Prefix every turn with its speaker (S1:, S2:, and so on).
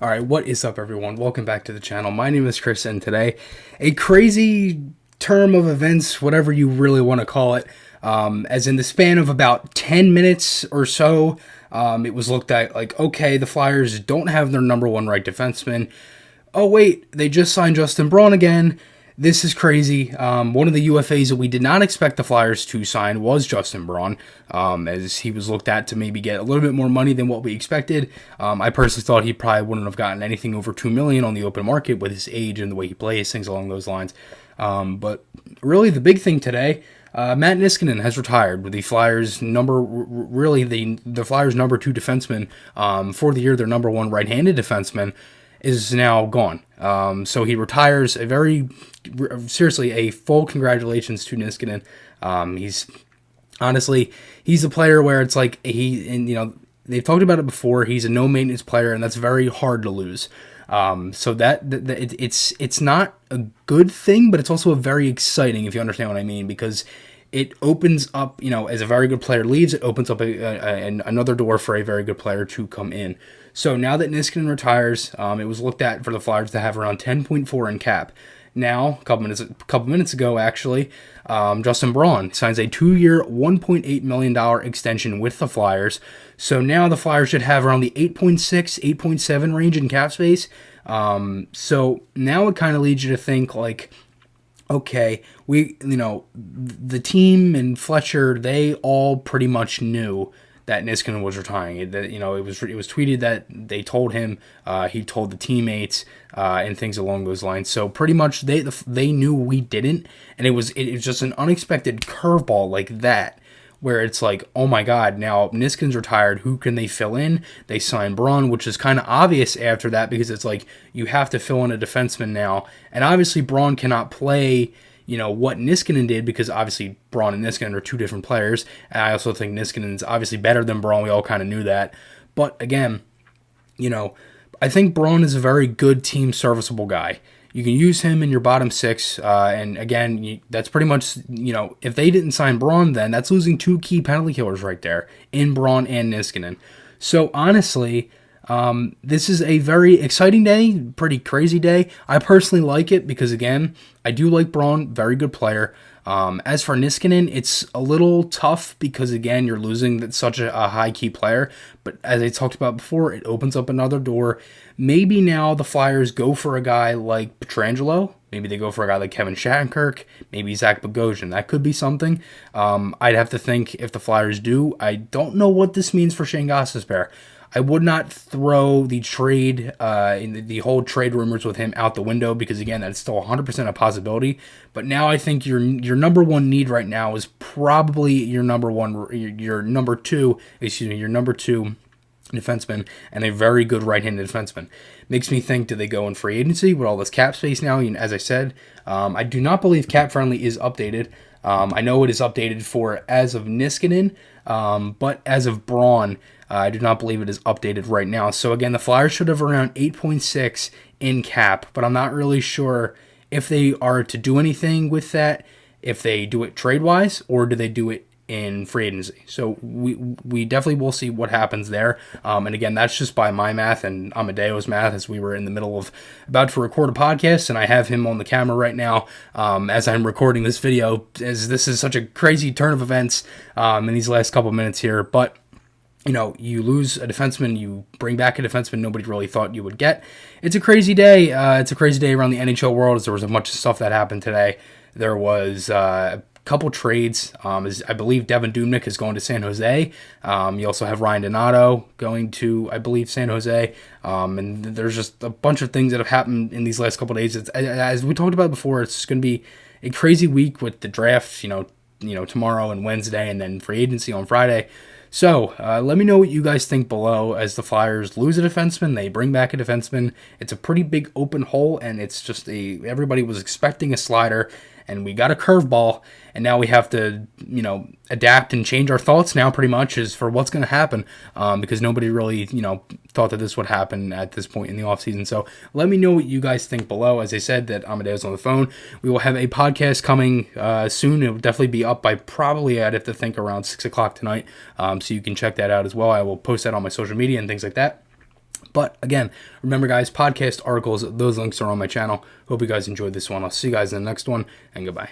S1: All right, what is up, everyone? Welcome back to the channel. My name is Chris, and today, a crazy term of events, whatever you really want to call it, as in the span of about 10 minutes or so, it was looked at like, okay, the Flyers don't have their number one right defenseman. Oh, wait, they just signed Justin Braun again. This is crazy. One of the UFAs that we did not expect the Flyers to sign was Justin Braun, as he was looked at to maybe get a little bit more money than what we expected. I personally thought he probably wouldn't have gotten anything over $2 million on the open market with his age and the way he plays, things along those lines. But really, the big thing today, Matt Niskanen has retired with the Flyers the Flyers number two defenseman for the year. Their number one right-handed defenseman is now gone. So he retires. Seriously, a full congratulations to Niskanen. He's a player where it's like they've talked about it before. He's a no maintenance player, and that's very hard to lose. So it's not a good thing, but it's also a very exciting, if you understand what I mean, because it opens up, as a very good player leaves, it opens up another door for a very good player to come in. So now that Niskanen retires, it was looked at for the Flyers to have around 10.4 in cap. Now, a couple minutes ago, actually, Justin Braun signs a 2-year, $1.8 million extension with the Flyers. So now the Flyers should have around the 8.6, 8.7 range in cap space. So now it kind of leads you to think like, okay, the team and Fletcher, they all pretty much knew that Niskanen was retiring. It was tweeted that they told him, he told the teammates, and things along those lines. So pretty much they knew we didn't, and it was just an unexpected curveball like that, where it's like, oh my God, now Niskanen's retired, who can they fill in? They sign Braun, which is kind of obvious after that, because it's like you have to fill in a defenseman now, and obviously Braun cannot play what Niskanen did, because obviously Braun and Niskanen are two different players, and I also think Niskanen's obviously better than Braun. We all kind of knew that. But again, I think Braun is a very good team serviceable guy. You can use him in your bottom six, and again, that's pretty much, if they didn't sign Braun, then that's losing two key penalty killers right there, in Braun and Niskanen. So honestly, this is a very exciting day, pretty crazy day. I personally like it because, again, I do like Braun, very good player. As for Niskanen, it's a little tough because, again, you're losing such a high key player. But as I talked about before, it opens up another door. Maybe now the Flyers go for a guy like Pietrangelo. Maybe they go for a guy like Kevin Shattenkirk. Maybe Zach Bogosian. That could be something. I'd have to think if the Flyers do. I don't know what this means for Shane Gostisbehere. I would not throw the trade, the whole trade rumors with him out the window, because again, that's still 100% a possibility. But now I think your number one need right now is probably your number two defenseman, and a very good right-handed defenseman. Makes me think, do they go in free agency with all this cap space now? As I said, I do not believe Cap Friendly is updated. I know it is updated for as of Niskanen, but as of Braun, I do not believe it is updated right now. So again, the Flyers should have around 8.6 in cap, but I'm not really sure if they are to do anything with that, if they do it trade-wise, or do they do it in free agency. So we definitely will see what happens there. And again, that's just by my math and Amadeo's math, as we were in the middle of about to record a podcast, and I have him on the camera right now as I'm recording this video, as this is such a crazy turn of events in these last couple minutes here. But you lose a defenseman, you bring back a defenseman nobody really thought you would get. It's a crazy day. It's a crazy day around the NHL world, as there was a bunch of stuff that happened today. There was couple trades. I believe Devin Dubnyk is going to San Jose. You also have Ryan Donato going to, I believe, San Jose. And there's just a bunch of things that have happened in these last couple of days. As we talked about before, it's going to be a crazy week with the draft, tomorrow and Wednesday, and then free agency on Friday. So let me know what you guys think below, as the Flyers lose a defenseman, they bring back a defenseman. It's a pretty big open hole, and it's just everybody was expecting a slider, and we got a curveball, and now we have to, adapt and change our thoughts now pretty much as for what's going to happen, because nobody really, thought that this would happen at this point in the offseason. So let me know what you guys think below. As I said, that Amadeo's on the phone. We will have a podcast coming soon. It will definitely be up by probably, I'd have to think, around 6 o'clock tonight, so you can check that out as well. I will post that on my social media and things like that. But again, remember guys, podcast articles, those links are on my channel. Hope you guys enjoyed this one. I'll see you guys in the next one, and goodbye.